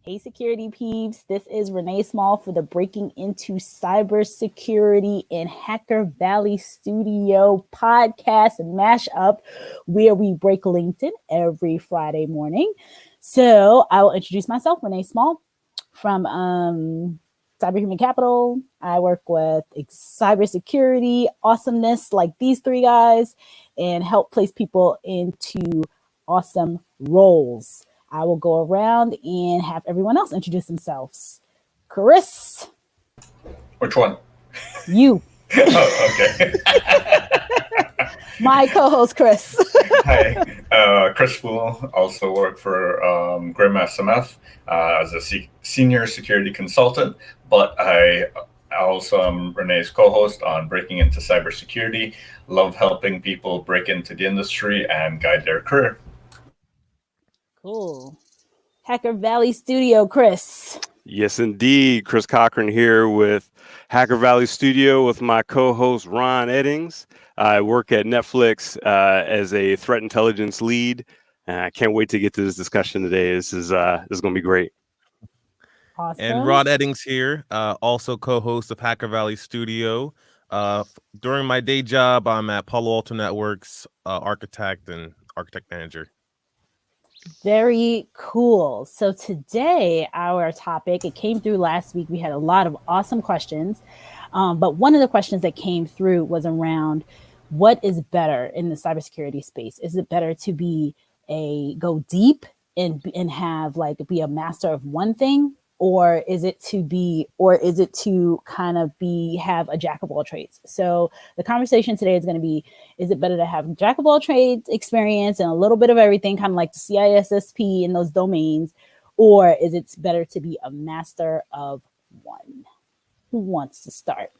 Hey, security peeps. This is Renee Small for the Breaking Into Cybersecurity in Hacker Valley Studio podcast and mashup, where we break LinkedIn every Friday morning. So I will introduce myself, Renee Small from Cyberhuman Capital. I work with cybersecurity awesomeness like these three guys and help place people into awesome roles. I will go around and have everyone else introduce themselves. Chris. Which one? You. Oh, okay. My co-host, Chris. Hi, Christophe Foulon. Also work for Grim SMF as a senior security consultant, but I also am Renee's co-host on Breaking Into Cybersecurity. Love helping people break into the industry and guide their career. Cool. Hacker Valley Studio, Chris. Yes, indeed. Chris Cochran here with Hacker Valley Studio with my co-host Ron Eddings. I work at Netflix as a threat intelligence lead. And I can't wait to get to this discussion today. This is going to be great. Awesome. And Rod Eddings here, also co-host of Hacker Valley Studio. During my day job, I'm at Palo Alto Networks, architect and architect manager. Very cool. So today, our topic, it came through last week. We had a lot of awesome questions. But one of the questions that came through was around what is better in the cybersecurity space? Is it better to go deep and be a master of one thing? Or is it to kind of have a jack of all trades? So the conversation today is going to be, is it better to have jack of all trades experience and a little bit of everything, kind of like the CISSP in those domains, or is it better to be a master of one? Who wants to start?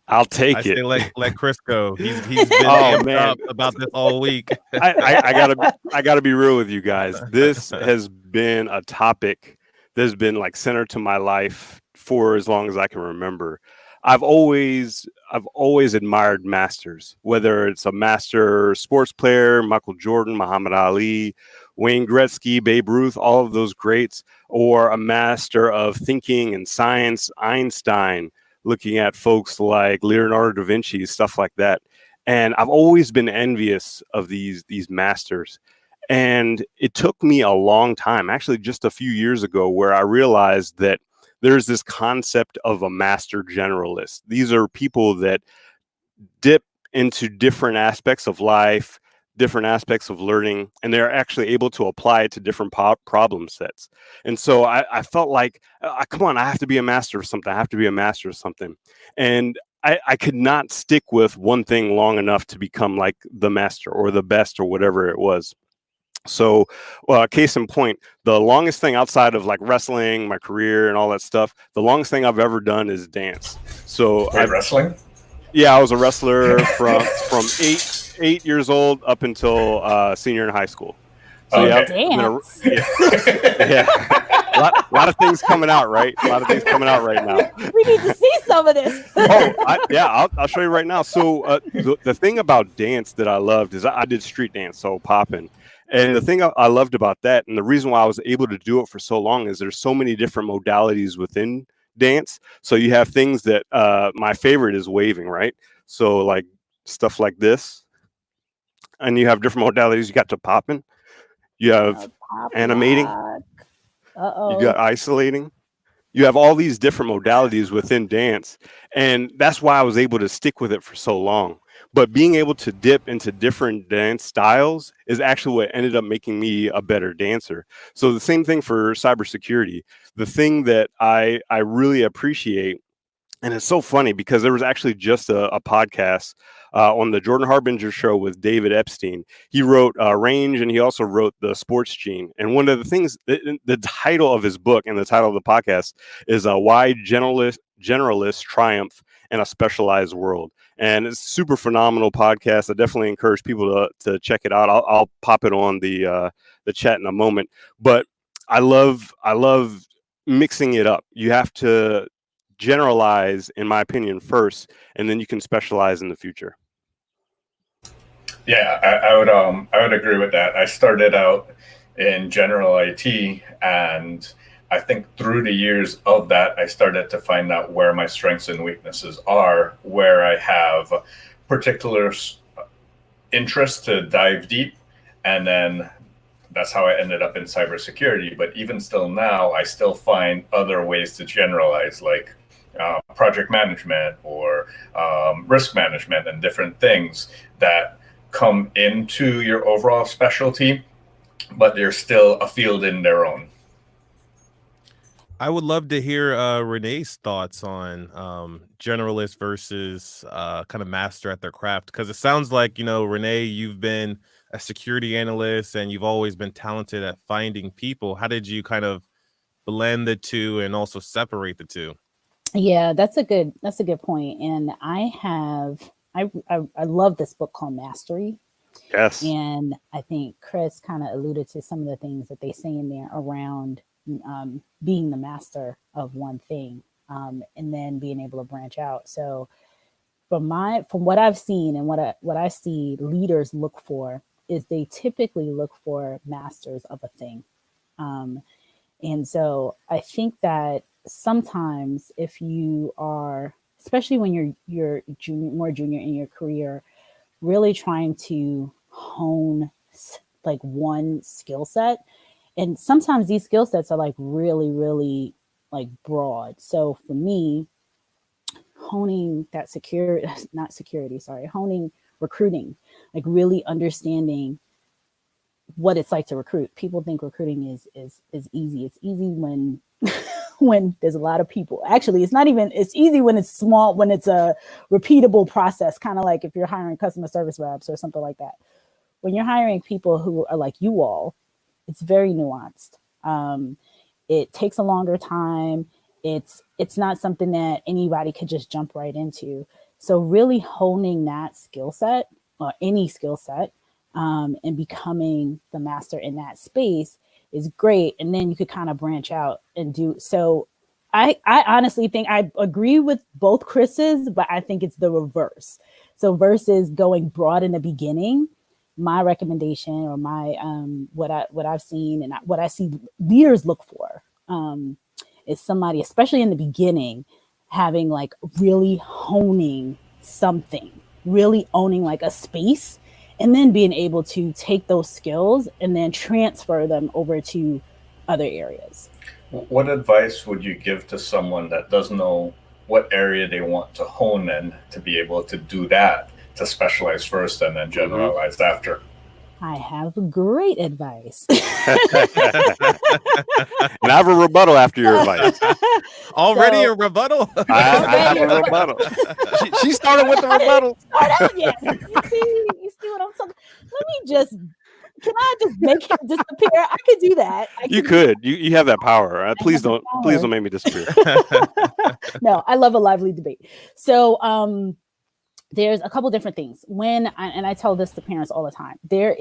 I'll take it. Say let Chris go. He's been amped up about this all week. I gotta be real with you guys. This has been a topic that's been like center to my life for as long as I can remember. I've always admired masters, whether it's a master sports player, Michael Jordan, Muhammad Ali, Wayne Gretzky, Babe Ruth, all of those greats, or a master of thinking and science, Einstein, looking at folks like Leonardo da Vinci, stuff like that. And I've always been envious of these masters. And it took me a long time, actually just a few years ago, where I realized that there's this concept of a master generalist. These are people that dip into different aspects of life, different aspects of learning, and they're actually able to apply it to different problem sets. And so I felt like, come on, I have to be a master of something. I have to be a master of something. And I could not stick with one thing long enough to become like the master or the best or whatever it was. So case in point, the longest thing outside of like wrestling, my career and all that stuff, the longest thing I've ever done is dance. So wrestling? Yeah, I was a wrestler from 8 years old up until senior in high school. So dance. Yeah. A lot of things coming out, right? A lot of things coming out right now. We need to see some of this. I'll show you right now. So the thing about dance that I loved is I did street dance, so popping. And the thing I loved about that, and the reason why I was able to do it for so long, is there's so many different modalities within dance. So you have things that my favorite is waving, right? So like stuff like this. And you have different modalities. You got to popping. You have animating. You got isolating. You have all these different modalities within dance. And that's why I was able to stick with it for so long. But being able to dip into different dance styles is actually what ended up making me a better dancer. So the same thing for cybersecurity. The thing that I really appreciate, and it's so funny because there was actually just a podcast on the Jordan Harbinger show with David Epstein. He wrote Range, and he also wrote The Sports Gene. And one of the things, the title of his book and the title of the podcast is Why Generalists Triumph in a Specialized World. And it's a super phenomenal podcast. I definitely encourage people to check it out. I'll pop it on the chat in a moment. But I love mixing it up. You have to generalize, in my opinion, first, and then you can specialize in the future. Yeah, I would agree with that. I started out in general IT. And I think through the years of that, I started to find out where my strengths and weaknesses are, where I have particular interest to dive deep. And then that's how I ended up in cybersecurity. But even still now, I still find other ways to generalize, like project management or risk management and different things that come into your overall specialty, but they're still a field in their own. I would love to hear Renee's thoughts on generalist versus kind of master at their craft, because it sounds like, Renee, you've been a security analyst and you've always been talented at finding people. How did you kind of blend the two and also separate the two? Yeah, that's a good point. And I love this book called Mastery. Yes. And I think Chris kind of alluded to some of the things that they say in there around being the master of one thing, and then being able to branch out. So from what I've seen and what I see leaders look for is they typically look for masters of a thing. And so I think that sometimes if you are, especially when you're more junior in your career, really trying to hone like one skill set, and sometimes these skill sets are like really, really like broad. So for me, honing that honing recruiting, like really understanding what it's like to recruit. People think recruiting is easy. It's easy when when there's a lot of people. Actually, it's easy when it's small, when it's a repeatable process, kind of like if you're hiring customer service reps or something like that. When you're hiring people who are like you all, it's very nuanced. It takes a longer time. It's not something that anybody could just jump right into. So really honing that skill set, or any skill set, and becoming the master in that space is great. And then you could kind of branch out and do. So I honestly think I agree with both Chris's, but I think it's the reverse. So versus going broad in the beginning, my recommendation, or my what I've seen and what I see leaders look for is somebody, especially in the beginning, having like really honing something, really owning like a space, and then being able to take those skills and then transfer them over to other areas. What advice would you give to someone that doesn't know what area they want to hone in to be able to do that, to specialize first and then generalize after? I have great advice. And I have a rebuttal after your advice. Already a rebuttal? I have a rebuttal. She started with the rebuttal. Yeah. You see what I'm talking? Can I just make him disappear? I could do that. You could. You have that power. Please don't make me disappear. No, I love a lively debate. So there's a couple different things. I tell this to parents all the time. There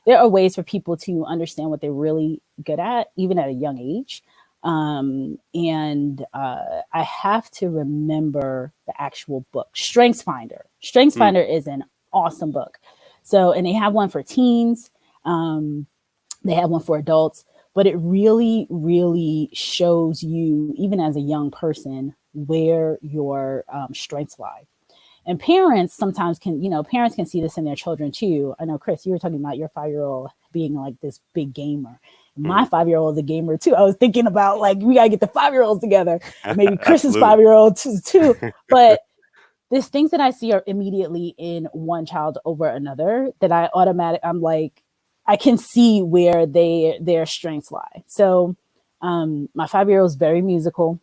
are ways for people to understand what they're really good at, even at a young age. I have to remember the actual book, StrengthsFinder. StrengthsFinder is an awesome book. So, and they have one for teens. They have one for adults, but it really, really shows you, even as a young person, where your strengths lie. And parents sometimes can see this in their children too. I know, Chris, you were talking about your 5-year-old being like this big gamer. My 5-year-old is a gamer too. I was thinking about like, we gotta get the 5-year-olds together. Maybe Chris's 5-year-old too. But there's things that I see are immediately in one child over another that I'm like, I can see where their strengths lie. So my 5-year-old is very musical.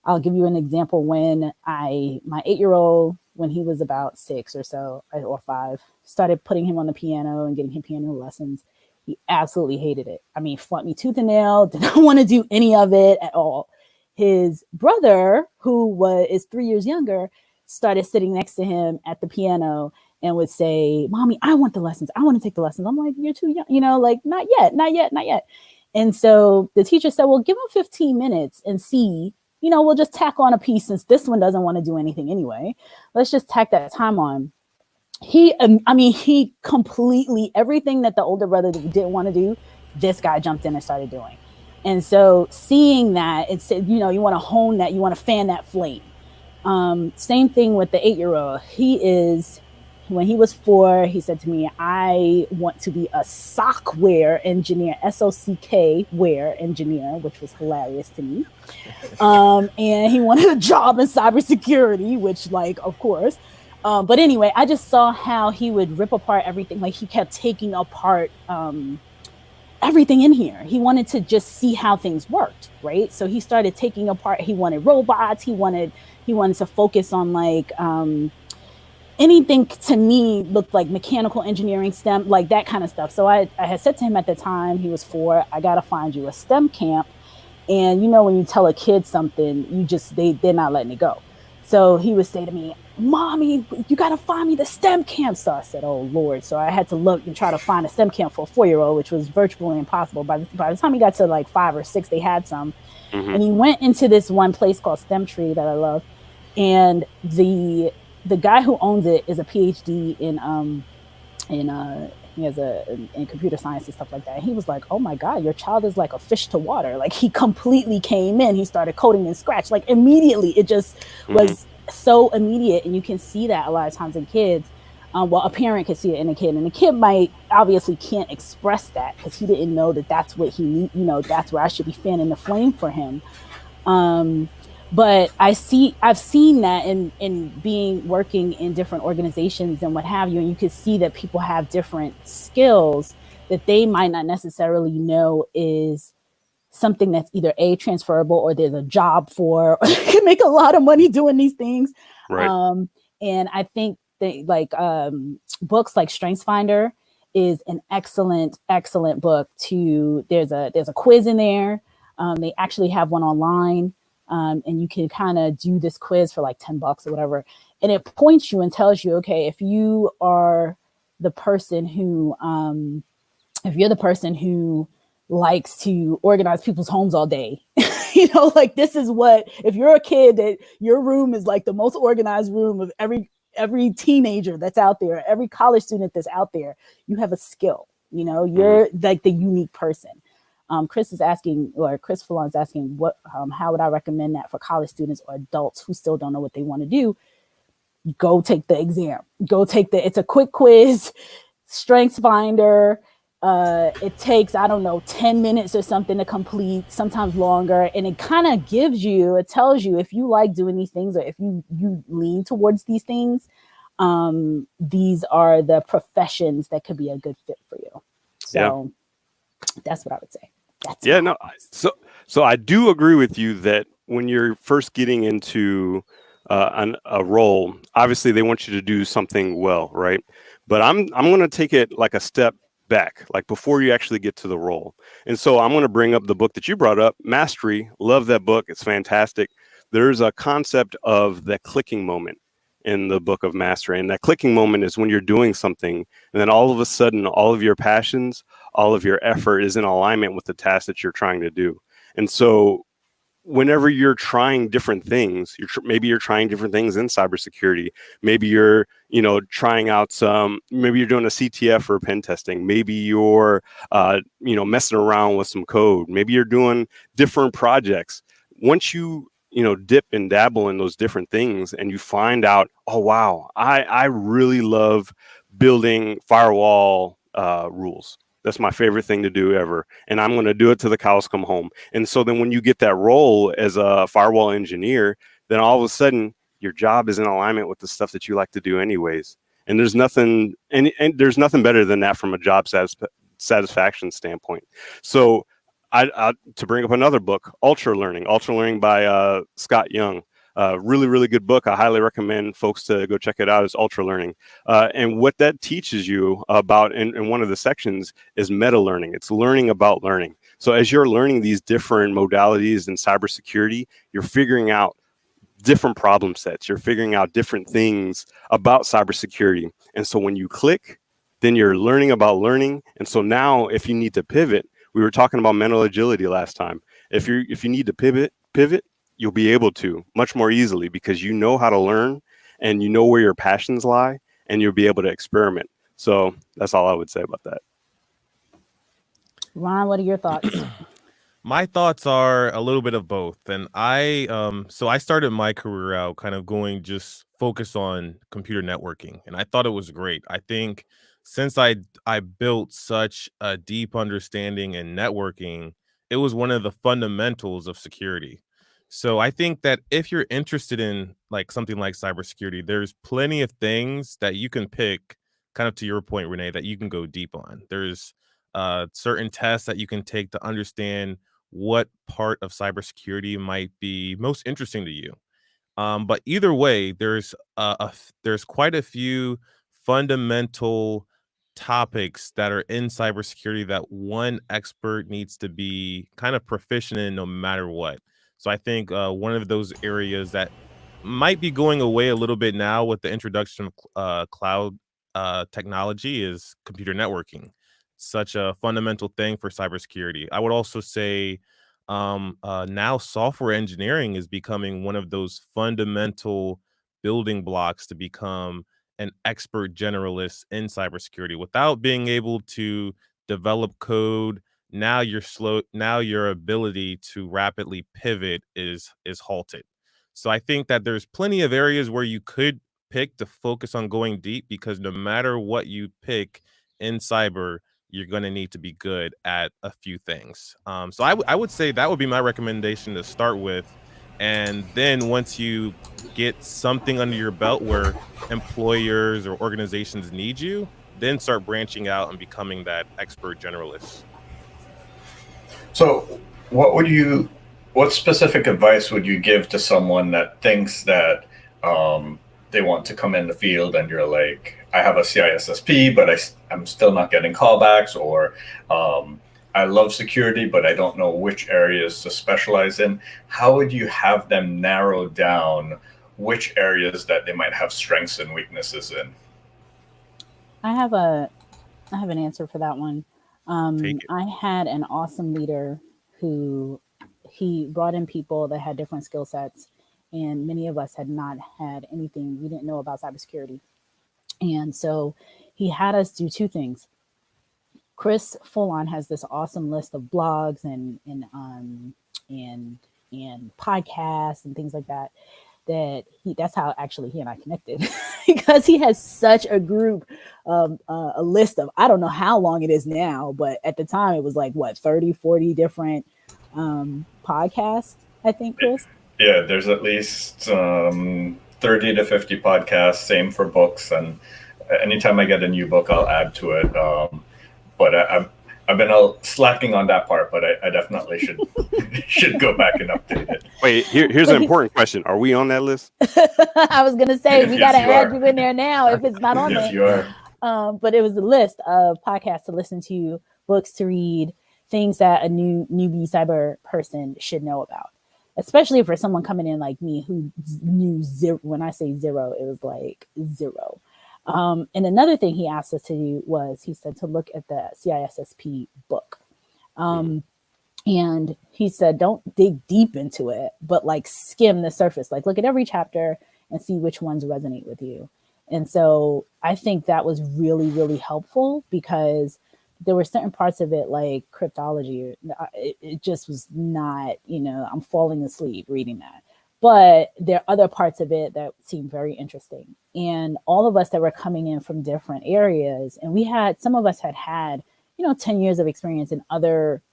I'll give you an example. When my 8-year-old, when he was about 6 or so, or 5, started putting him on the piano and getting him piano lessons, he absolutely hated it. I mean, fought me tooth and nail, did not want to do any of it at all. His brother, who is 3 years younger, started sitting next to him at the piano and would say, "Mommy, I want the lessons. I want to take the lessons." I'm like, "You're too young, like not yet. And so the teacher said, "Well, give him 15 minutes and see, we'll just tack on a piece since this one doesn't want to do anything anyway. Let's just tack that time on." he completely, everything that the older brother didn't want to do, this guy jumped in and started doing. And so seeing that, it's, you know, you want to hone that, you want to fan that flame. Same thing with the 8-year-old. When he was 4, he said to me, I want to be a software engineer, SOCK ware engineer, which was hilarious to me. And he wanted a job in cybersecurity, which, like, of course. But anyway, I just saw how he would rip apart everything. Like, he kept taking apart everything in here. He wanted to just see how things worked, right? So he started taking apart. He wanted robots. He wanted to focus on, like, anything to me looked like mechanical engineering, STEM, like that kind of stuff. So I had said to him at the time, he was 4, I got to find you a STEM camp. And you know, when you tell a kid something, they're not letting it go. So he would say to me, Mommy, you got to find me the STEM camp. So I said, oh, Lord. So I had to look and try to find a STEM camp for a 4-year-old, which was virtually impossible. By the time he got to like 5 or 6, they had some. Mm-hmm. And he went into this one place called STEM Tree that I love. And the guy who owns it is a PhD in computer science and stuff like that. And he was like, oh my God, your child is like a fish to water. Like, he completely came in, he started coding in Scratch, like immediately. It just was so immediate. And you can see that a lot of times in kids. Well, a parent can see it in a kid, and the kid might obviously can't express that because he didn't know that that's what he need. You know, that's where I should be fanning the flame for him. But I've seen that in working in different organizations and what have you, and you can see that people have different skills that they might not necessarily know is something that's either transferable or there's a job for, or they can make a lot of money doing these things. Right. And I think that, like, books like StrengthsFinder is an excellent book. There's a quiz in there. They actually have one online. And you can kind of do this quiz for like $10 or whatever. And it points you and tells you, okay, if you're the person who likes to organize people's homes all day, you know, like, this is what, if you're a kid, that your room is like the most organized room of every teenager that's out there, every college student that's out there, you have a skill, you know, you're like the unique person. Chris Foulon is asking, how would I recommend that for college students or adults who still don't know what they want to do? Go take the exam. It's a quick quiz, StrengthsFinder. It takes, 10 minutes or something to complete, sometimes longer. And it kind of it tells you if you like doing these things or if you lean towards these things, these are the professions that could be a good fit for you. So that's what I would say. So I do agree with you that when you're first getting into a role, obviously they want you to do something well, right? But I'm going to take it like a step back, like before you actually get to the role. And so I'm going to bring up the book that you brought up, Mastery. Love that book. It's fantastic. There's a concept of the clicking moment in the book of Mastery. And that clicking moment is when you're doing something and then all of a sudden, all of your passions, all of your effort is in alignment with the task that you're trying to do. And so whenever you're trying different things, maybe you're trying different things in cybersecurity. Maybe you're, trying out maybe you're doing a CTF or pen testing. Maybe you're, messing around with some code. Maybe you're doing different projects. Once you dip and dabble in those different things and you find out, oh, wow, I really love building firewall rules. That's my favorite thing to do ever. And I'm going to do it till the cows come home. And so then when you get that role as a firewall engineer, then all of a sudden your job is in alignment with the stuff that you like to do anyways. And there's nothing, and there's nothing better than that from a job satisfaction standpoint. So I to bring up another book, Ultra Learning by Scott Young. Really, really good book. I highly recommend folks to go check it out. It's Ultra Learning. And what that teaches you about in one of the sections is meta learning. It's learning about learning. So as you're learning these different modalities in cybersecurity, you're figuring out different problem sets. You're figuring out different things about cybersecurity. And so when you click, then you're learning about learning. And so now if you need to pivot, we were talking about mental agility last time. If you need to pivot, you'll be able to much more easily because you know how to learn and you know where your passions lie and you'll be able to experiment. So that's all I would say about that. Ron, what are your thoughts? My thoughts are a little bit of both. And so I started my career out kind of going just focus on computer networking. And I thought it was great. I think since I built such a deep understanding in networking, it was one of the fundamentals of security. So I think that if you're interested in like something like cybersecurity, there's plenty of things that you can pick, kind of to your point, Renee, that you can go deep on. There's certain tests that you can take to understand what part of cybersecurity might be most interesting to you. But either way, there's quite a few fundamental topics that are in cybersecurity that one expert needs to be kind of proficient in no matter what. So I think one of those areas that might be going away a little bit now with the introduction of cloud technology is computer networking. Such a fundamental thing for cybersecurity. I would also say now software engineering is becoming one of those fundamental building blocks to become an expert generalist in cybersecurity without being able to develop code. Now your ability to rapidly pivot is halted. So I think that there's plenty of areas where you could pick to focus on going deep, because no matter what you pick in cyber, you're going to need to be good at a few things. So I would say that would be my recommendation to start with. And then once you get something under your belt where employers or organizations need you, then start branching out and becoming that expert generalist. So, what specific advice would you give to someone that thinks that they want to come in the field, and you're like, I have a CISSP, but I'm still not getting callbacks, or I love security, but I don't know which areas to specialize in. How would you have them narrow down which areas that they might have strengths and weaknesses in? I have an answer for that one. Take it. I had an awesome leader who he brought in people that had different skill sets, and many of us had not had anything. We didn't know about cybersecurity. And so he had us do two things. Chris Foulon has this awesome list of blogs and podcasts and things like that. That's how actually he and I connected because he has such a group of a list of, I don't know how long it is now, but at the time it was like what, 30, 40 different podcasts, I think, Chris. Yeah, there's at least 30 to 50 podcasts, same for books. And anytime I get a new book, I'll add to it. But I've been slacking on that part, but I definitely should go back and update it. Wait, here's an important question. Are we on that list? I was going to say, we got to add are. you in there now if it's not on Yes, there. you are. But it was a list of podcasts to listen to, books to read, things that a newbie cyber person should know about. Especially for someone coming in like me who knew zero. When I say zero, it was like zero. And another thing he asked us to do was, he said to look at the CISSP book. And he said, don't dig deep into it, but like skim the surface, like look at every chapter and see which ones resonate with you. And so I think that was really, really helpful, because there were certain parts of it like cryptology. It just was not, I'm falling asleep reading that. But there are other parts of it that seem very interesting. And all of us that were coming in from different areas, and some of us had 10 years of experience in other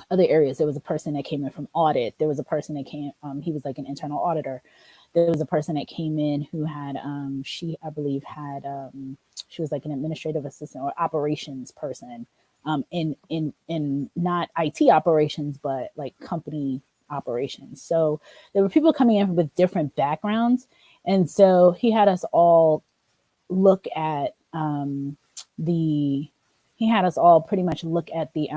areas. There was a person that came in from audit. There was a person that came, he was like an internal auditor. There was a person that came in who had, she was like an administrative assistant or operations person, in not IT operations, but like company operations. So there were people coming in with different backgrounds. And so he had us all look at he had us all pretty much look at the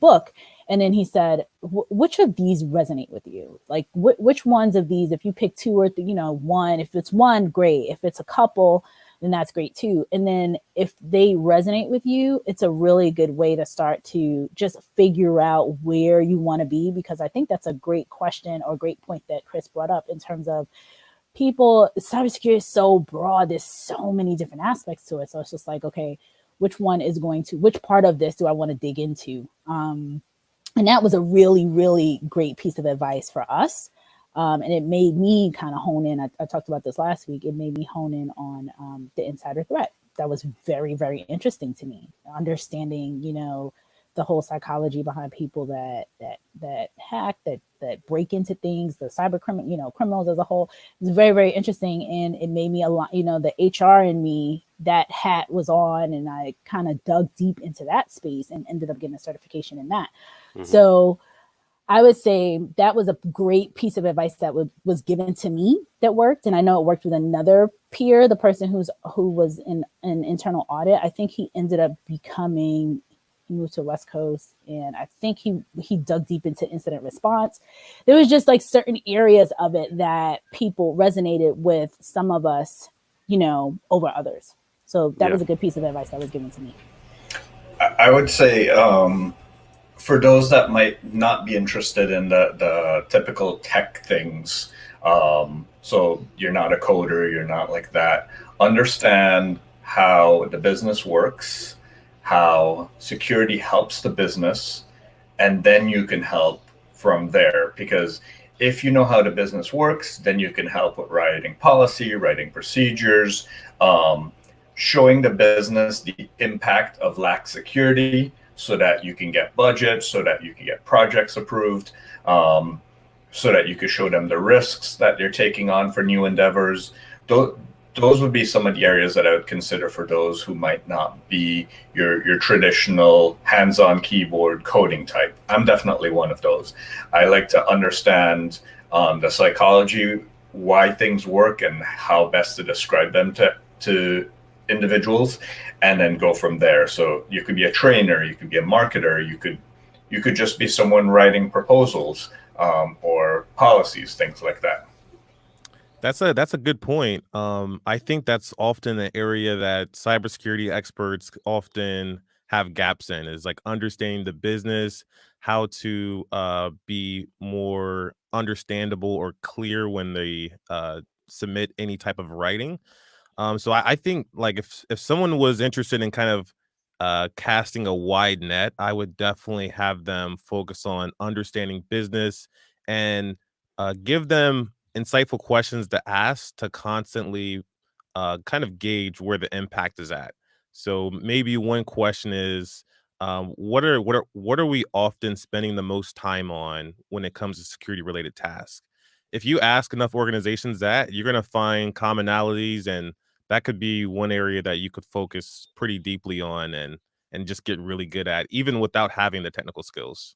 book. And then he said, which of these resonate with you? Like which ones of these, if you pick two or one, if it's one, great. If it's a couple, then that's great too. And then if they resonate with you, it's a really good way to start to just figure out where you want to be, because I think that's a great question or great point that Chris brought up in terms of people, cybersecurity is so broad. There's so many different aspects to it. So it's just like, okay, which part of this do I want to dig into? And that was a really, really great piece of advice for us. And it made me kind of hone in. I talked about this last week. It made me hone in on the insider threat. That was very, very interesting to me. Understanding, the whole psychology behind people that hack, that break into things, the cyber criminals as a whole. It's very, very interesting, and it made me a lot. The HR in me, that hat was on, and I kind of dug deep into that space and ended up getting a certification in that. Mm-hmm. So I would say that was a great piece of advice that was given to me that worked. And I know it worked with another peer, the person who was in an internal audit. I think he ended up he moved to West Coast, and I think he dug deep into incident response. There was just like certain areas of it that people resonated with some of us, over others. So that was a good piece of advice that was given to me. I would say, for those that might not be interested in the typical tech things, so you're not a coder, you're not like that, understand how the business works, how security helps the business, and then you can help from there. Because if you know how the business works, then you can help with writing policy, writing procedures, showing the business the impact of lax security, so that you can get budget, so that you can get projects approved, so that you can show them the risks that they're taking on for new endeavors. Those would be some of the areas that I would consider for those who might not be your traditional hands-on keyboard coding type. I'm definitely one of those. I like to understand the psychology, why things work, and how best to describe them to individuals, and then go from there. So you could be a trainer, you could be a marketer, you could just be someone writing proposals, or policies, things like that. That's a good point. I think that's often an area that cybersecurity experts often have gaps in, is like understanding the business, how to be more understandable or clear when they submit any type of writing. So I think like if someone was interested in kind of casting a wide net, I would definitely have them focus on understanding business and give them insightful questions to ask to constantly kind of gauge where the impact is at. So maybe one question is, what are we often spending the most time on when it comes to security related tasks? If you ask enough organizations that, you're going to find commonalities, and that could be one area that you could focus pretty deeply on and just get really good at, even without having the technical skills.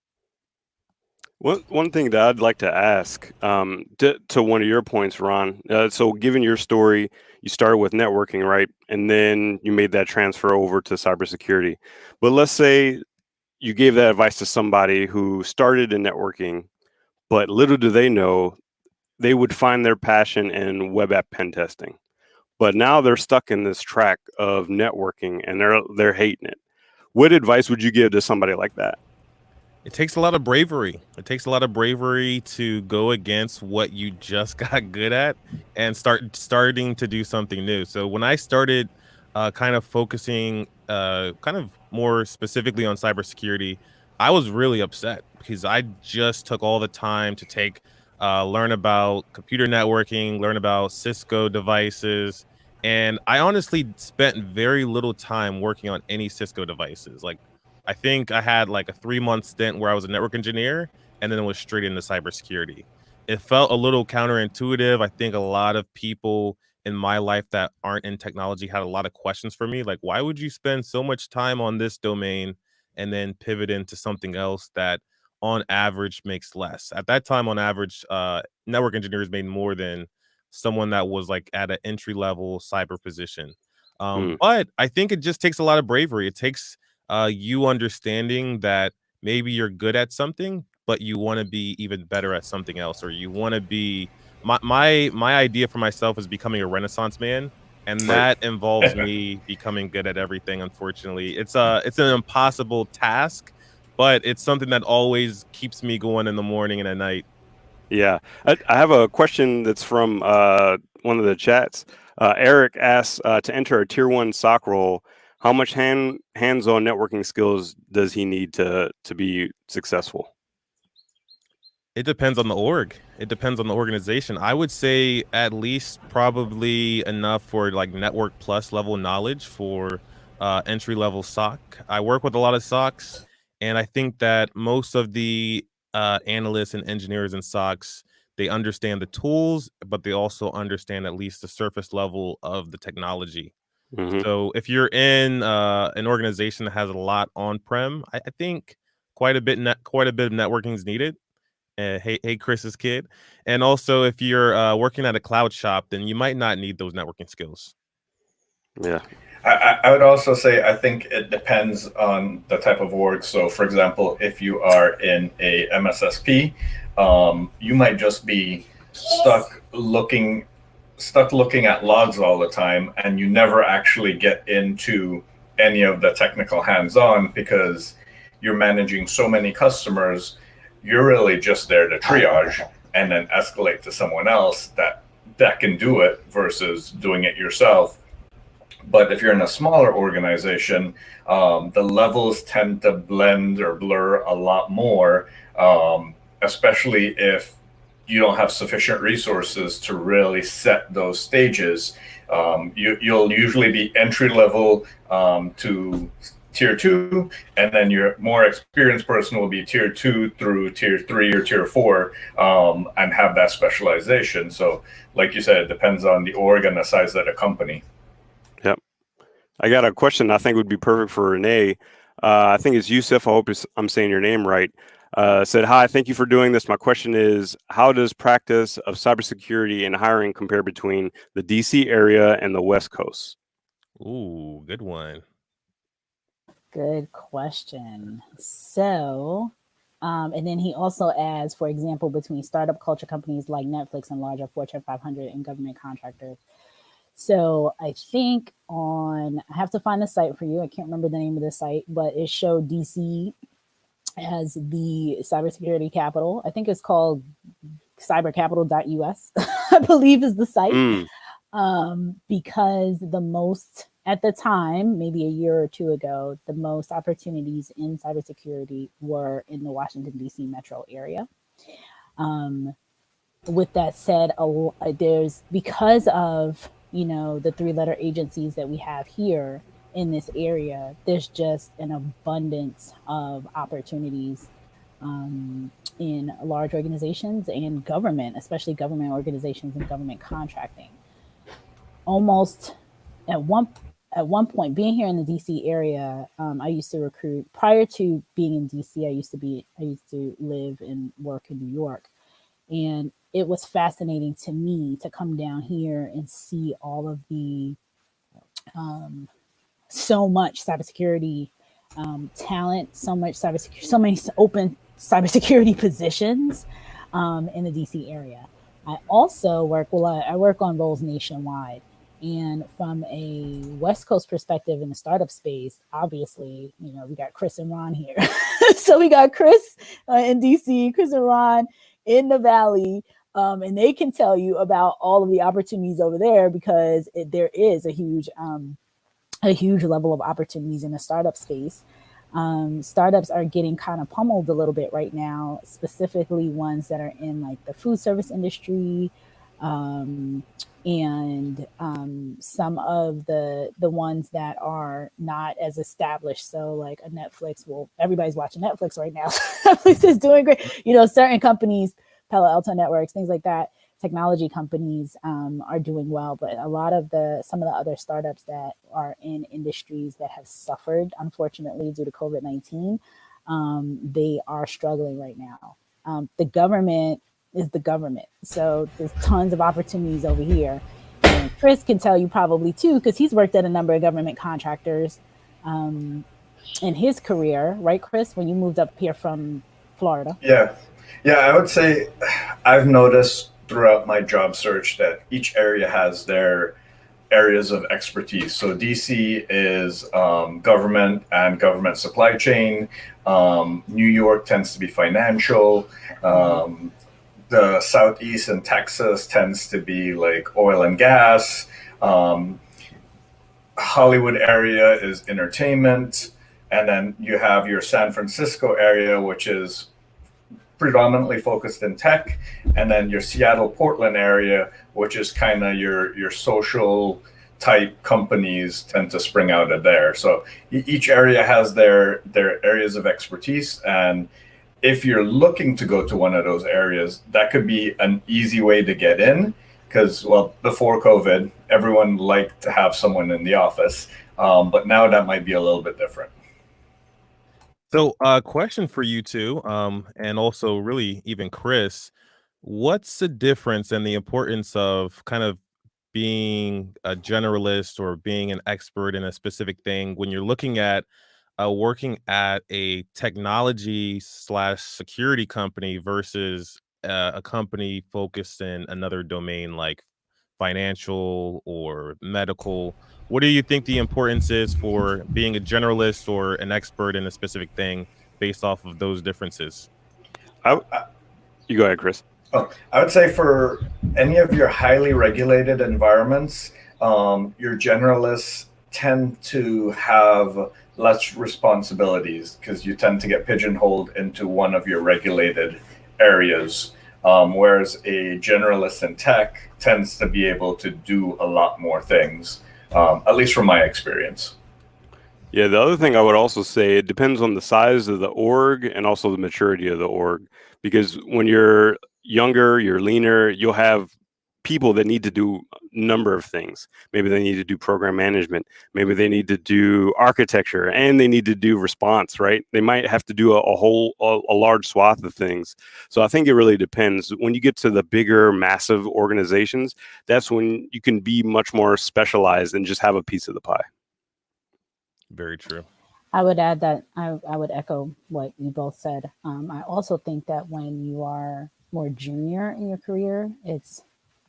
One thing that I'd like to ask, to one of your points, Ron. So, given your story, you started with networking, right, and then you made that transfer over to cybersecurity. But let's say you gave that advice to somebody who started in networking, but little do they know they would find their passion in web app pen testing. But now they're stuck in this track of networking, and they're hating it. What advice would you give to somebody like that? It takes a lot of bravery. It takes a lot of bravery to go against what you just got good at and starting to do something new. So when I started kind of focusing kind of more specifically on cybersecurity, I was really upset because I just took all the time to learn about computer networking, learn about Cisco devices. And I honestly spent very little time working on any Cisco devices. Like, I think I had like a 3-month stint where I was a network engineer, and then it was straight into cybersecurity. It felt a little counterintuitive. I think a lot of people in my life that aren't in technology had a lot of questions for me. Like, why would you spend so much time on this domain and then pivot into something else that on average makes less? At that time, on average, network engineers made more than someone that was like at an entry level cyber position. But I think it just takes a lot of bravery. It takes you understanding that maybe you're good at something, but you want to be even better at something else, or you want to be my idea for myself is becoming a Renaissance man, and that involves me becoming good at everything. Unfortunately, it's an impossible task, but it's something that always keeps me going in the morning and at night. Yeah, I have a question that's from one of the chats. Eric asks to enter a tier 1 SOC role, how much hands-on networking skills does he need to be successful? It depends on the org. It depends on the organization. I would say at least probably enough for like network plus level knowledge for entry level SOC. I work with a lot of SOCs, and I think that most of the analysts and engineers in SOCs, they understand the tools, but they also understand at least the surface level of the technology. Mm-hmm. So if you're in an organization that has a lot on-prem, I think quite a bit of networking is needed. Hey, Chris's kid. And also, if you're working at a cloud shop, then you might not need those networking skills. Yeah. I would also say I think it depends on the type of org. So, for example, if you are in a MSSP, you might just be stuck looking at logs all the time, and you never actually get into any of the technical hands-on because you're managing so many customers. You're really just there to triage and then escalate to someone else that can do it versus doing it yourself. But if you're in a smaller organization, the levels tend to blend or blur a lot more, especially if you don't have sufficient resources to really set those stages. You'll usually be entry level to tier 2, and then your more experienced person will be tier 2 through tier 3 or tier 4, and have that specialization. So like you said, it depends on the org and the size of the company. Yep. I got a question I think would be perfect for Renee. I think it's Yusuf. I hope I'm saying your name right. Said, hi, thank you for doing this. My question is, how does practice of cybersecurity and hiring compare between the DC area and the West Coast? Ooh, good one. Good question. So, and then he also adds, for example, between startup culture companies like Netflix and larger Fortune 500 and government contractors. So I think I have to find the site for you. I can't remember the name of the site, but it showed DC as the cybersecurity capital. I think it's called cybercapital.us, I believe is the site. Because the most, at the time, maybe a year or two ago, the most opportunities in cybersecurity were in the Washington, D.C. metro area. With that said, there's, because of, the 3-letter agencies that we have here in this area, there's just an abundance of opportunities in large organizations and government, especially government organizations and government contracting. Almost at one point, being here in the DC area, I used to recruit. Prior to being in DC, I used to live and work in New York, and it was fascinating to me to come down here and see all of the so much cybersecurity talent, so many open cybersecurity positions in the DC area. I also work on roles nationwide. And from a West Coast perspective in the startup space, obviously, we got Chris and Ron here. So we got Chris in DC, Chris and Ron in the Valley. And they can tell you about all of the opportunities over there, because there is a huge level of opportunities in the startup space. Startups are getting kind of pummeled a little bit right now, specifically ones that are in like the food service industry, and some of the ones that are not as established. So like a Netflix, everybody's watching Netflix right now. Netflix is doing great. Certain companies, Palo Alto Networks, things like that, technology companies are doing well, but some of the other startups that are in industries that have suffered, unfortunately, due to COVID-19, they are struggling right now. The government is the government, so there's tons of opportunities over here. And Chris can tell you probably too, because he's worked at a number of government contractors in his career, right, Chris? When you moved up here from Florida. Yeah, I would say I've noticed throughout my job search that each area has their areas of expertise. So DC is government and government supply chain. New York tends to be financial. the southeast in Texas tends to be like oil and gas. Hollywood area is entertainment, and then you have your San Francisco area, which is predominantly focused in tech, and then your Seattle Portland area, which is kind of your social type companies tend to spring out of there. So each area has their areas of expertise, and if you're looking to go to one of those areas, that could be an easy way to get in. Because, well, before COVID, everyone liked to have someone in the office, but now that might be a little bit different. So, question for you two, and also really even Chris, what's the difference and the importance of kind of being a generalist or being an expert in a specific thing when you're looking at working at a technology slash security company versus a company focused in another domain like financial or medical? What do you think the importance is for being a generalist or an expert in a specific thing based off of those differences? You go ahead, Chris. Oh, I would say for any of your highly regulated environments, your generalists tend to have less responsibilities because you tend to get pigeonholed into one of your regulated areas. Whereas a generalist in tech tends to be able to do a lot more things, at least from my experience. Yeah, the other thing I would also say, it depends on the size of the org and also the maturity of the org. Because when you're younger, you're leaner, you'll have people that need to do a number of things. Maybe they need to do program management. Maybe they need to do architecture, and they need to do response, right? They might have to do a large swath of things. So I think it really depends. When you get to the bigger, massive organizations, that's when you can be much more specialized and just have a piece of the pie. Very true. I would add that I would echo what you both said. I also think that when you are more junior in your career, it's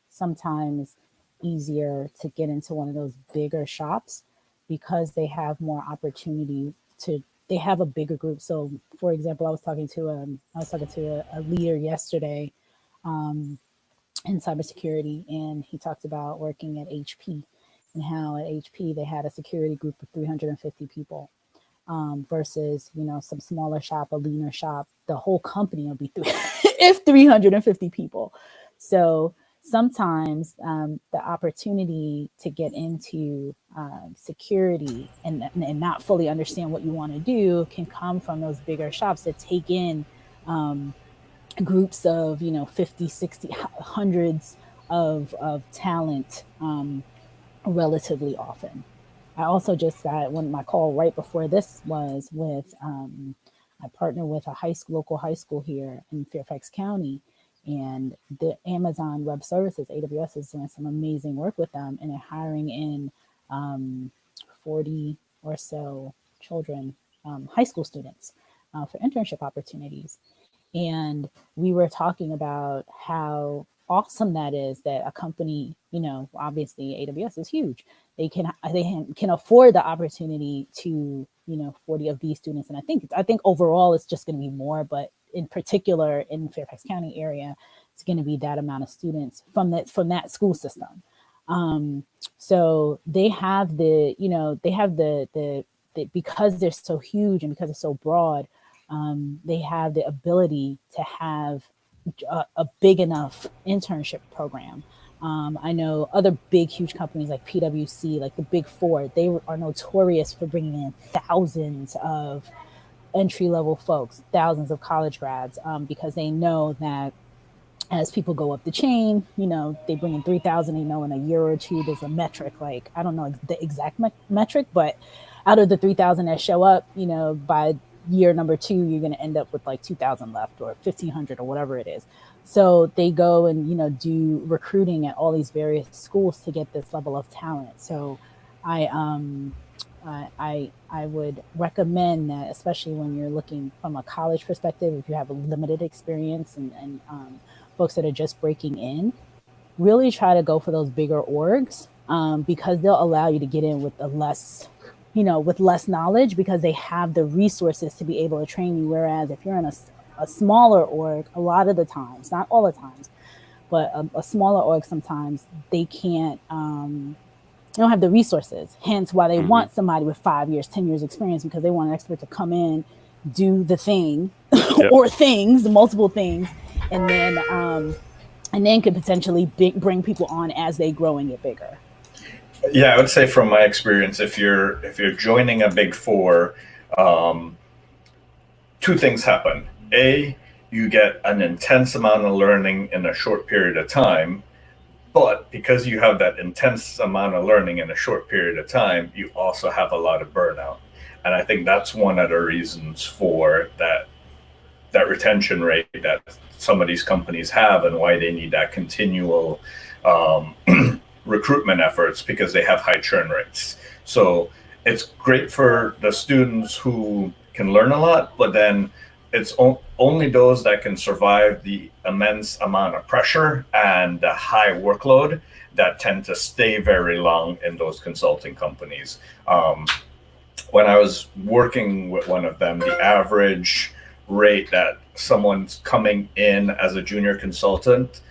sometimes easier to get into one of those bigger shops because they have more opportunity they have a bigger group. So for example, I was talking to a leader yesterday in cybersecurity, and he talked about working at HP and how at HP they had a security group of 350 people. Versus, some smaller shop, a leaner shop, the whole company will be 350 people. So sometimes the opportunity to get into security and not fully understand what you want to do can come from those bigger shops that take in groups of 50, 60, hundreds of talent relatively often. I also just got my call right before this was with, I partner with a local high school here in Fairfax County, and the Amazon Web Services, AWS, is doing some amazing work with them, and they're hiring in 40 or so children, high school students, for internship opportunities. And we were talking about how awesome that is that a company, obviously AWS is huge. They can afford the opportunity to, 40 of these students. And I think overall it's just going to be more, but in particular in Fairfax County area, it's going to be that amount of students from that school system. So they have the because they're so huge and because they're so broad, they have the ability to have a big enough internship program. I know other big, huge companies like PwC, like the Big Four, they are notorious for bringing in thousands of entry-level folks, thousands of college grads, because they know that as people go up the chain, they bring in 3,000, in a year or two, there's a metric, like, I don't know the exact metric, but out of the 3,000 that show up, by year number 2, you're going to end up with like 2,000 left or 1,500 or whatever it is. So they go and, do recruiting at all these various schools to get this level of talent. So I would recommend that, especially when you're looking from a college perspective, if you have a limited experience and folks that are just breaking in, really try to go for those bigger orgs, because they'll allow you to get in with less knowledge, because they have the resources to be able to train you. Whereas if you're in a smaller org, a lot of the times, not all the times, but a smaller org sometimes they can't. They don't have the resources. Hence, why they want somebody with 5 years, 10 years experience, because they want an expert to come in, do the thing, or things, multiple things, and then could potentially bring people on as they grow and get bigger. Yeah, I would say from my experience, if you're joining a big four, two things happen. A, you get an intense amount of learning in a short period of time, but because you have that intense amount of learning in a short period of time, you also have a lot of burnout. And I think that's one of the reasons for that retention rate that some of these companies have, and why they need that continual recruitment efforts, because they have high churn rates. So it's great for the students who can learn a lot, but then it's only those that can survive the immense amount of pressure and the high workload that tend to stay very long in those consulting companies. When I was working with one of them, the average rate that someone's coming in as a junior consultant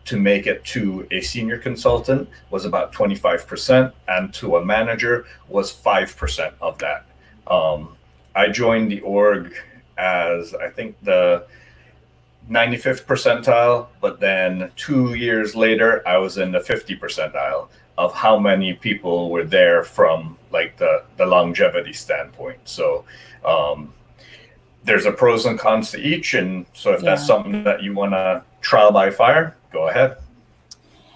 to make it to a senior consultant was about 25%, and to a manager was 5% of that. I joined the org as, I think, the 95th percentile, but then 2 years later, I was in the 50 percentile of how many people were there from like the longevity standpoint. So there's a pros and cons to each. And so if that's something that you want to trial by fire, go ahead.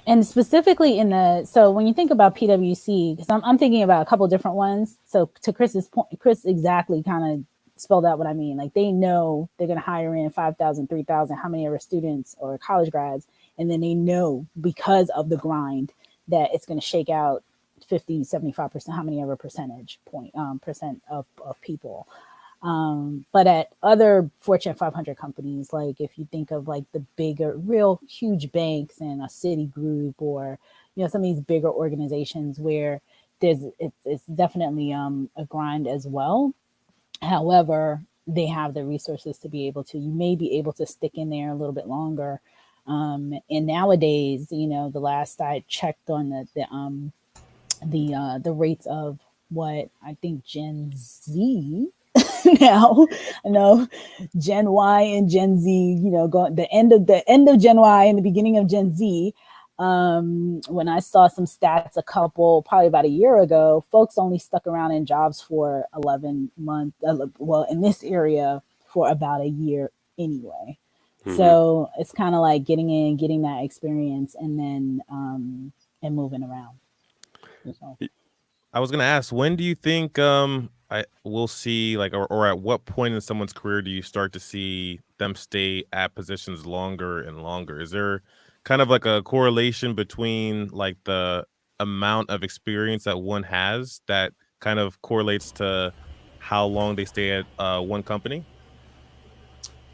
And specifically so when you think about PwC, because I'm thinking about a couple different ones. So to Chris's point, Chris exactly kind of spelled out what I mean. Like, they know they're going to hire in 5,000, 3,000, how many ever students or college grads. And then they know, because of the grind, that it's going to shake out 50, 75%, how many ever percentage percent of people. But at other Fortune 500 companies, like if you think of like the bigger, real huge banks and a Citigroup, or, some of these bigger organizations where it's definitely a grind as well. However, they have the resources to be able to, you may be able to stick in there a little bit longer. And nowadays, the last I checked on the rates of what I think Gen Z now, I know Gen Y and Gen Z, going the end of Gen Y and the beginning of Gen Z. When I saw some stats probably about a year ago, folks only stuck around in jobs for 11 months. Well, in this area for about a year anyway. Mm-hmm. So it's kind of like getting in, getting that experience, and then and moving around. So. I was going to ask, when do you think we'll see, like, or at what point in someone's career do you start to see them stay at positions longer and longer? Is there kind of like a correlation between like the amount of experience that one has that kind of correlates to how long they stay at one company?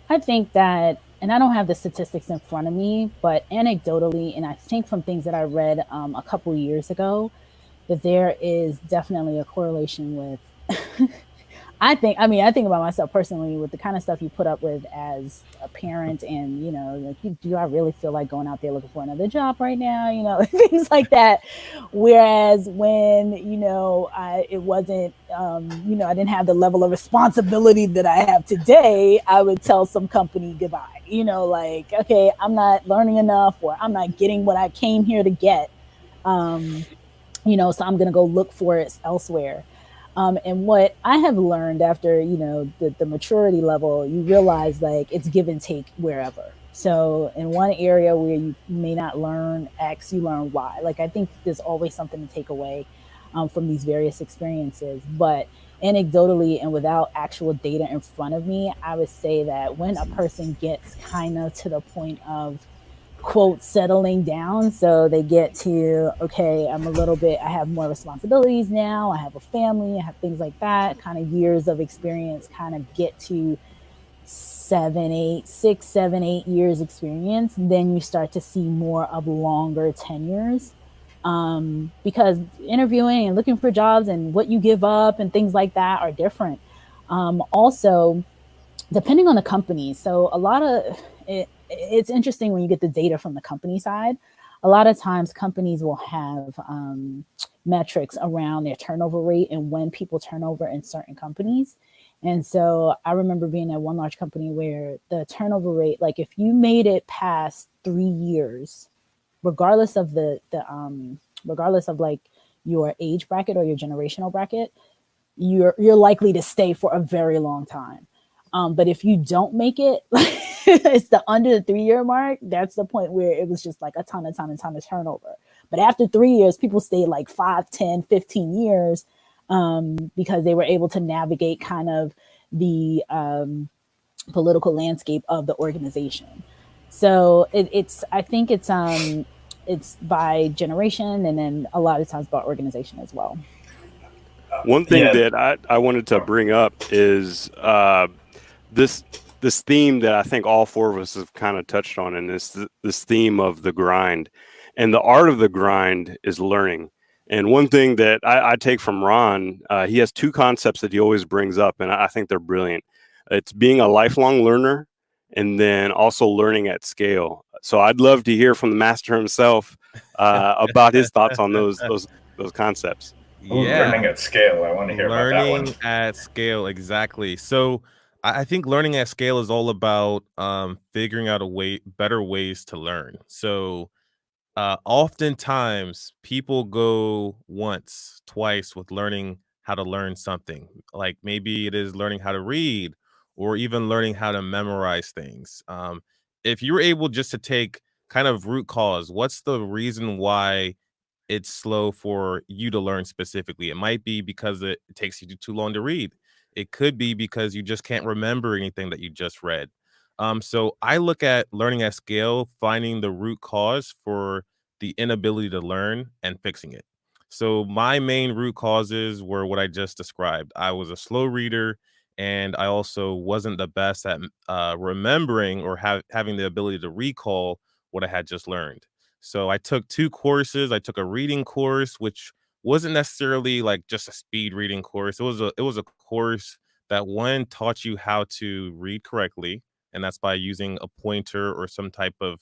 I think that, and I don't have the statistics in front of me, but anecdotally, and I think from things that I read a couple years ago, that there is definitely a correlation with, I think about myself personally with the kind of stuff you put up with as a parent, and, like, do I really feel like going out there looking for another job right now? Things like that. Whereas when, it wasn't, I didn't have the level of responsibility that I have today, I would tell some company goodbye, like, okay, I'm not learning enough, or I'm not getting what I came here to get. So I'm going to go look for it elsewhere. And what I have learned after, the maturity level, you realize like it's give and take wherever. So in one area where you may not learn X, you learn Y. Like, I think there's always something to take away from these various experiences. But anecdotally and without actual data in front of me, I would say that when a person gets kind of to the point of, quote, settling down, so they get to, okay, I have more responsibilities now, I have a family, I have things like that, kind of years of experience kind of get to 6, 7, 8 years experience, then you start to see more of longer tenures, because interviewing and looking for jobs and what you give up and things like that are different. Also, depending on the company. So a lot of it's interesting when you get the data from the company side. A lot of times companies will have metrics around their turnover rate and when people turn over in certain companies. And so I remember being at one large company where the turnover rate, like if you made it past 3 years, regardless of regardless of like your age bracket or your generational bracket, you're likely to stay for a very long time. But if you don't make it, it's the under the 3 year mark. That's the point where it was just like a ton of turnover. But after 3 years, people stayed like 5, 10, 15 years because they were able to navigate kind of the political landscape of the organization. So I think it's by generation and then a lot of times by organization as well. One thing Yeah. that I wanted to bring up is this theme that I think all four of us have kind of touched on, and this theme of the grind. And the art of the grind is learning. And one thing that I take from Ron, he has two concepts that he always brings up, and I think they're brilliant. It's being a lifelong learner and then also learning at scale. So I'd love to hear from the master himself about his thoughts on those concepts. Learning at scale. I want to hear about that one. Learning at scale, exactly. So I think learning at scale is all about figuring out better ways to learn. So oftentimes people go once, twice with learning how to learn something. Like maybe it is learning how to read or even learning how to memorize things. If you're able just to take kind of root cause, what's the reason why it's slow for you to learn specifically? It might be because it takes you too long to read. It could be because you just can't remember anything that you just read. So I look at learning at scale, finding the root cause for the inability to learn and fixing it. So my main root causes were what I just described. I was a slow reader, and I also wasn't the best at remembering or having the ability to recall what I had just learned. So I took two courses. I took a reading course, which wasn't necessarily like just a speed reading course. It was a course that one taught you how to read correctly, and that's by using a pointer or some type of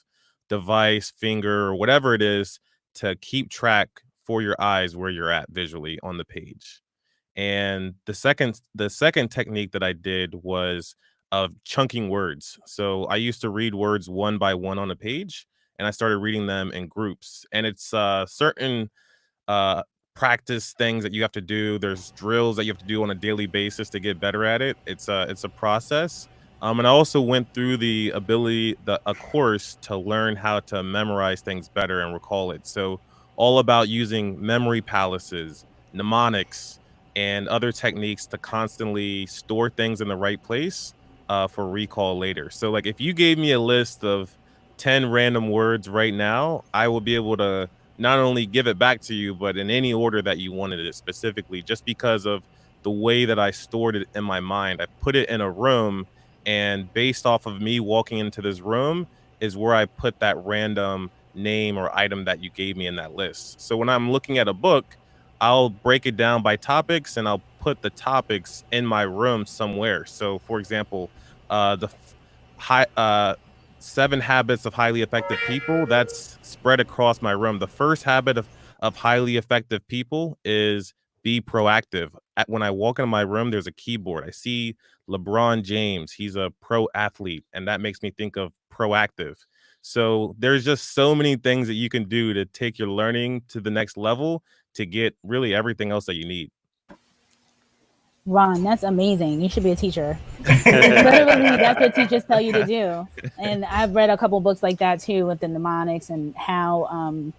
device, finger, or whatever it is to keep track for your eyes where you're at visually on the page. And the second technique that I did was of chunking words. So I used to read words one by one on a page, and I started reading them in groups. And it's certain uh, practice things that you have to do. There's drills that you have to do on a daily basis to get better at it. It's a process. And I also went through a course to learn how to memorize things better and recall it. So all about using memory palaces, mnemonics, and other techniques to constantly store things in the right place for recall later. So like if you gave me a list of 10 random words right now, I will be able to not only give it back to you, but in any order that you wanted it specifically, just because of the way that I stored it in my mind. I put it in a room, and based off of me walking into this room is where I put that random name or item that you gave me in that list. So when I'm looking at a book, I'll break it down by topics and I'll put the topics in my room somewhere. So for example, the high 7 habits of highly effective people, that's spread across my room. The first habit of highly effective people is be proactive. When I walk into my room, there's a keyboard. I see LeBron James. He's a pro athlete, and that makes me think of proactive. So there's just so many things that you can do to take your learning to the next level to get really everything else that you need. Ron, that's amazing. You should be a teacher. Literally, that's what teachers tell you to do. And I've read a couple books like that too, with the mnemonics and how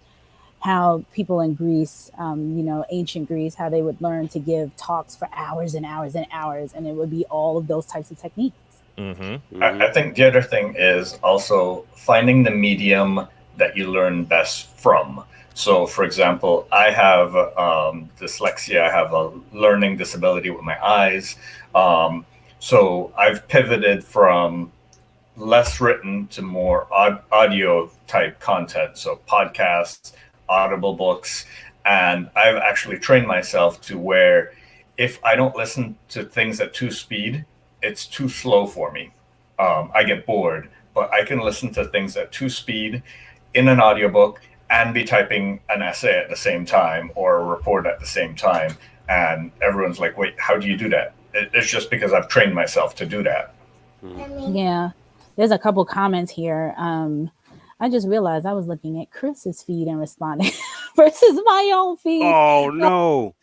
people in Greece, ancient Greece, how they would learn to give talks for hours and hours and hours, and it would be all of those types of techniques. Mm-hmm. I think the other thing is also finding the medium that you learn best from. So, for example, I have dyslexia. I have a learning disability with my eyes. So I've pivoted from less written to more audio type content. So podcasts, Audible books. And I've actually trained myself to where if I don't listen to things at 2 speed, it's too slow for me. I get bored, but I can listen to things at two speed in an audiobook and be typing an essay at the same time or a report at the same time. And everyone's like, wait, how do you do that? It's just because I've trained myself to do that. Yeah. There's a couple comments here. I just realized I was looking at Chris's feed and responding versus my own feed. Oh no.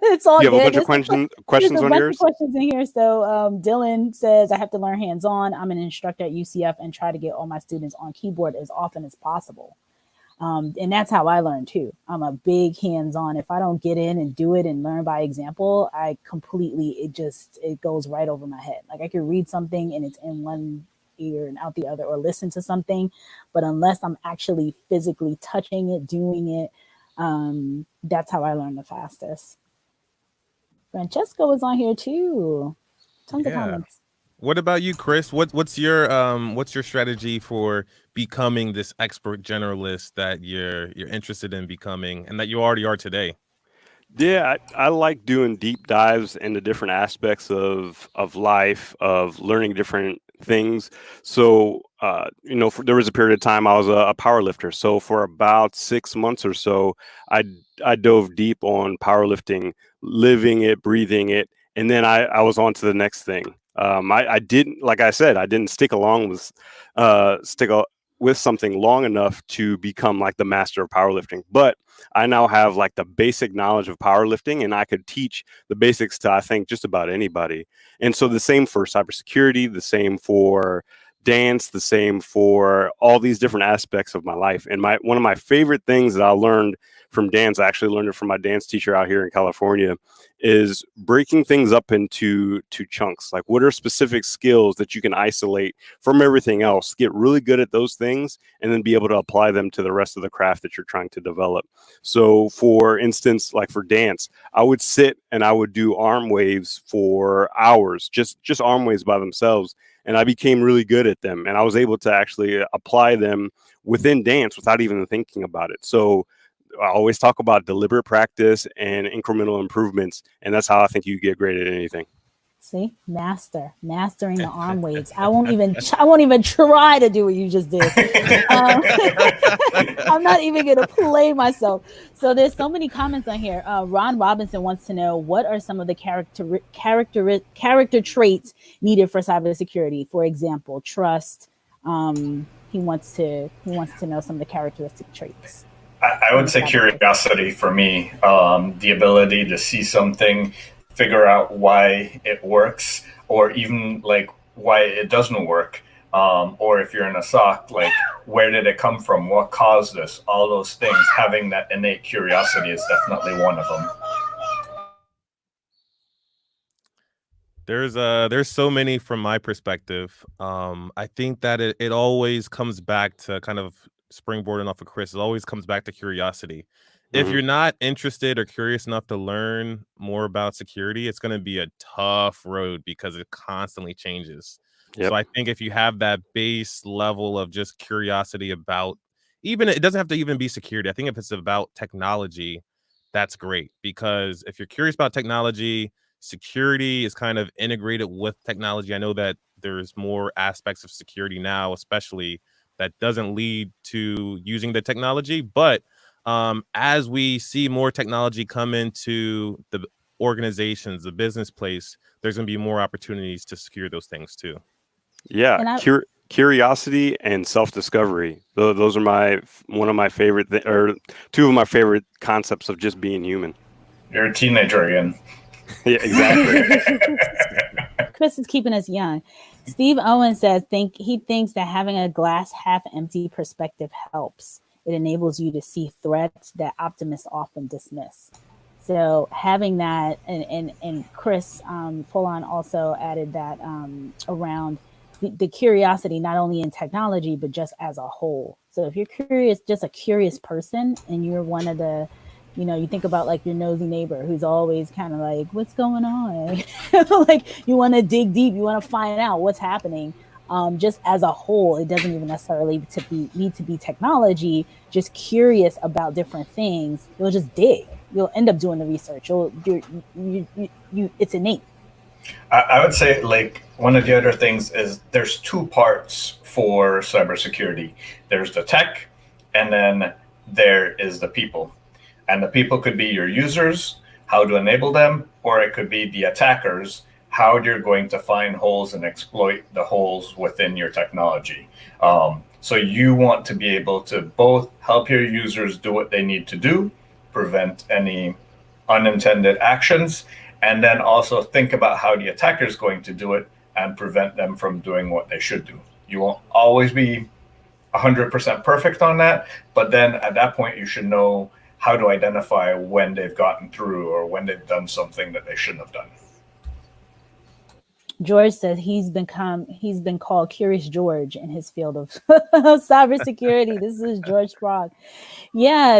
It's all you have good. a bunch of questions on yours? Questions in here. So Dylan says, I have to learn hands-on. I'm an instructor at UCF and try to get all my students on keyboard as often as possible. And that's how I learn too. I'm a big hands-on. If I don't get in and do it and learn by example, it goes right over my head. Like I could read something and it's in one ear and out the other, or listen to something, but unless I'm actually physically touching it, doing it, that's how I learn the fastest. Francesco is on here too. Tons of comments. What about you, Chris? What's your strategy for becoming this expert generalist that you're interested in becoming and that you already are today? Yeah, I like doing deep dives into different aspects of life, of learning different things. So, there was a period of time I was a power lifter. So for about 6 months or so, I dove deep on powerlifting, living it, breathing it, and then I was on to the next thing. I didn't, like I said, I didn't stick with something long enough to become like the master of powerlifting, but I now have like the basic knowledge of powerlifting, and I could teach the basics to, I think, just about anybody. And so the same for cybersecurity, the same for dance, the same for all these different aspects of my life. And one of my favorite things that I learned from dance, I actually learned it from my dance teacher out here in California, is breaking things up into chunks. Like, what are specific skills that you can isolate from everything else, get really good at those things, and then be able to apply them to the rest of the craft that you're trying to develop. So for instance, like for dance, I would sit and I would do arm waves for hours, just arm waves by themselves. And I became really good at them, and I was able to actually apply them within dance without even thinking about it. So I always talk about deliberate practice and incremental improvements, and that's how I think you get great at anything. See, mastering the arm waves. I won't even try to do what you just did. I'm not even gonna play myself. So there's so many comments on here. Ron Robinson wants to know, what are some of the character traits needed for cybersecurity? For example, trust. He wants to know some of the characteristic traits. I would say curiosity for me. The ability to see something, figure out why it works, or even like why it doesn't work. Or if you're in a SOC, like, where did it come from? What caused this? All those things. Having that innate curiosity is definitely one of them. There's so many from my perspective. I think that it always comes back to, kind of springboarding off of Chris, it always comes back to curiosity. If you're not interested or curious enough to learn more about security, it's going to be a tough road because it constantly changes. Yep. So I think if you have that base level of just curiosity about, even, it doesn't have to even be security. I think if it's about technology, that's great, because if you're curious about technology, security is kind of integrated with technology. I know that there's more aspects of security now, especially, that doesn't lead to using the technology, but as we see more technology come into the organizations, the business place, there's going to be more opportunities to secure those things too. Yeah, curiosity and self-discovery. Those are two of my favorite concepts of just being human. You're a teenager again. Yeah, exactly. Chris is keeping us young. Steve Owen says he thinks that having a glass half empty perspective helps. It enables you to see threats that optimists often dismiss. So having that, and Chris Foulon also added that around the curiosity, not only in technology, but just as a whole. So if you're curious, just a curious person, and you're one of the, you think about like your nosy neighbor who's always kind of like, what's going on? Like, you want to dig deep, you want to find out what's happening. Just as a whole, it doesn't even necessarily need to be technology. Just curious about different things, you'll just dig. You'll end up doing the research. It's innate. I would say like one of the other things is there's two parts for cybersecurity. There's the tech, and then there is the people. And the people could be your users, how to enable them, or it could be the attackers, how you're going to find holes and exploit the holes within your technology. So you want to be able to both help your users do what they need to do, prevent any unintended actions, and then also think about how the attacker is going to do it and prevent them from doing what they should do. You won't always be 100% perfect on that, but then at that point you should know how to identify when they've gotten through or when they've done something that they shouldn't have done. George says he's been called Curious George in his field of cybersecurity. This is George Frog. Yeah,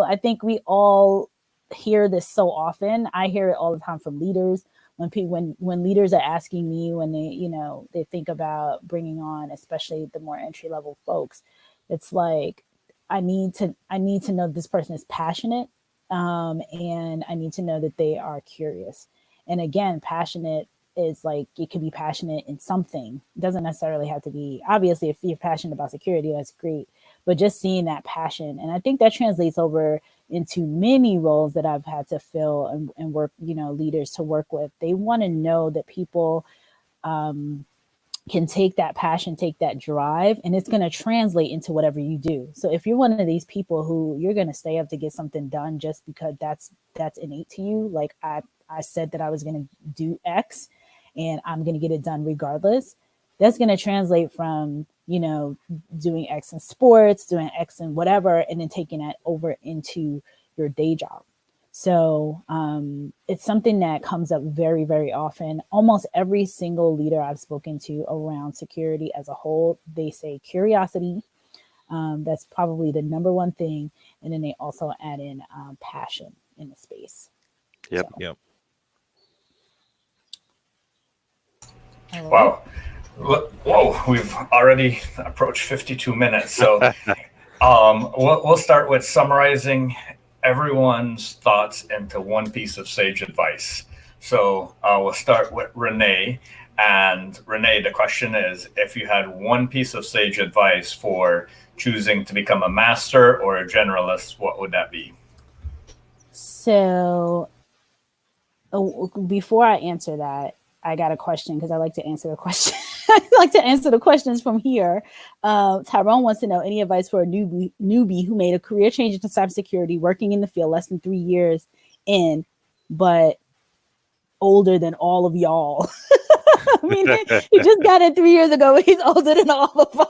I think we all hear this so often. I hear it all the time from leaders. When leaders are asking me, when they think about bringing on, especially the more entry level folks, it's like I need to know this person is passionate, and I need to know that they are curious. And again, passionate is like, it can be passionate in something. It doesn't necessarily have to be, obviously, if you're passionate about security, that's great. But just seeing that passion, and I think that translates over into many roles that I've had to fill and work, leaders to work with. They want to know that people can take that passion, take that drive, and it's going to translate into whatever you do. So if you're one of these people who you're going to stay up to get something done just because that's innate to you, like I said that I was going to do X and I'm going to get it done regardless, that's going to translate from, doing X in sports, doing X in whatever, and then taking that over into your day job. So it's something that comes up very, very often. Almost every single leader I've spoken to around security as a whole, they say curiosity. That's probably the number one thing. And then they also add in passion in the space. Yep. So. Yep. Wow. Whoa, we've already approached 52 minutes. So we'll start with summarizing everyone's thoughts into one piece of sage advice. So we'll start with Renee. And Renee, the question is, if you had one piece of sage advice for choosing to become a master or a generalist, what would that be? So before I answer that, I got a question because I like to answer the question. I like to answer the questions from here. Tyrone wants to know any advice for a newbie who made a career change into cybersecurity, working in the field less than 3 years in, but older than all of y'all. I mean, he just got it 3 years ago, but he's older than all of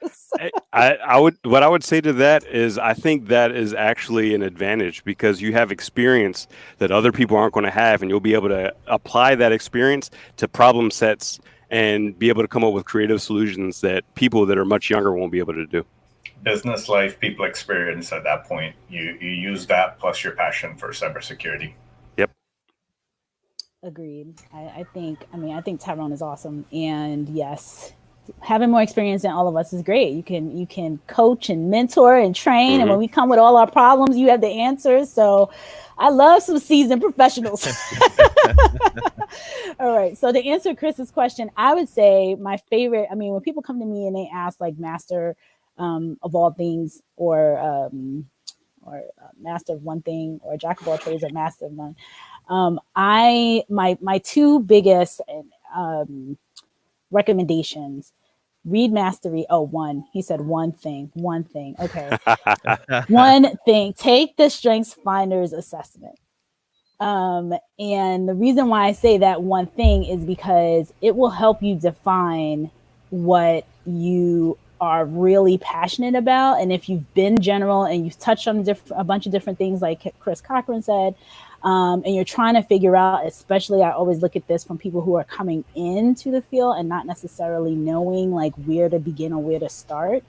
us. What I would say to that is, I think that is actually an advantage because you have experience that other people aren't going to have, and you'll be able to apply that experience to problem sets and be able to come up with creative solutions that people that are much younger won't be able to do. Business life, people experience at that point. You use that plus your passion for cybersecurity. Yep. Agreed. I think Tyrone is awesome. And yes, having more experience than all of us is great. You can coach and mentor and train. Mm-hmm. And when we come with all our problems, you have the answers. So I love some seasoned professionals. All right. So to answer Chris's question, I would say my favorite, when people come to me and they ask like master of all things or master of one thing, or jack of all trades or master of none. My two biggest recommendations: read Mastery. Oh, one. He said one thing. Okay. One thing. Take the Strengths Finders assessment. And the reason why I say that one thing is because it will help you define what you are really passionate about. And if you've been general and you've touched on a bunch of different things, like Chris Cochran said, and you're trying to figure out, especially I always look at this from people who are coming into the field and not necessarily knowing like where to begin or where to start,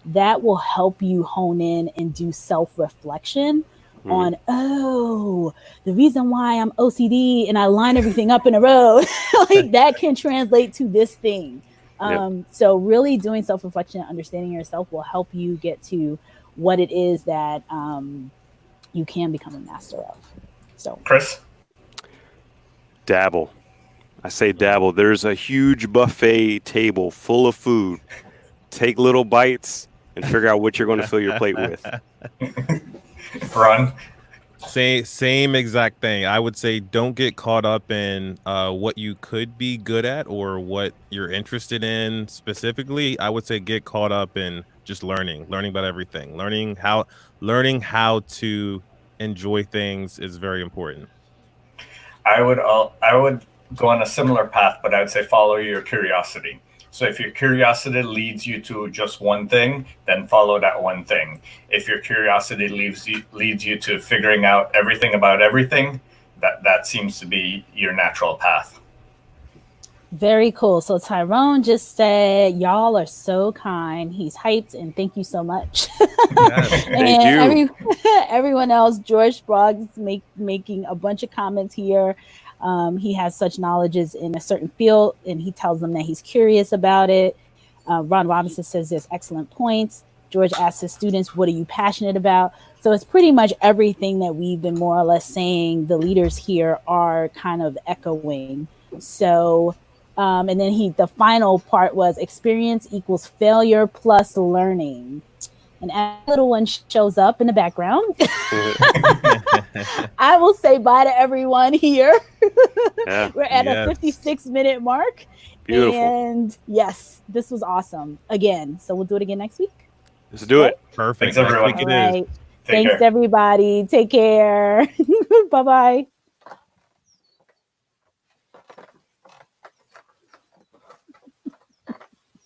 that will help you hone in and do self-reflection on, the reason why I'm OCD and I line everything up in a row, like that can translate to this thing. So really doing self-reflection and understanding yourself will help you get to what it is that you can become a master of. So Chris? Dabble. I say dabble. There's a huge buffet table full of food. Take little bites and figure out what you're going to fill your plate with. Run. Same exact thing. I would say don't get caught up in what you could be good at or what you're interested in specifically. I would say get caught up in just learning about everything. Learning how to enjoy things is very important. I would go on a similar path, but I would say follow your curiosity. So if your curiosity leads you to just one thing, then follow that one thing. If your curiosity leads you to figuring out everything about everything, that seems to be your natural path. Very cool. So Tyrone just said, y'all are so kind. He's hyped and thank you so much. Yes, thank you. Everyone else, George Sprague's making a bunch of comments here. He has such knowledges in a certain field and he tells them that he's curious about it. Ron Robinson says there's excellent points. George asks his students, what are you passionate about? So it's pretty much everything that we've been more or less saying the leaders here are kind of echoing. So, and then the final part was experience equals failure plus learning. And as a little one shows up in the background, I will say bye to everyone here. Yeah. We're at a 56-minute mark. Beautiful. And yes, this was awesome again. So we'll do it again next week. Let's do it. Perfect. Thanks, everyone. Next week it All is. right. Thanks, everybody. Take care. Bye-bye.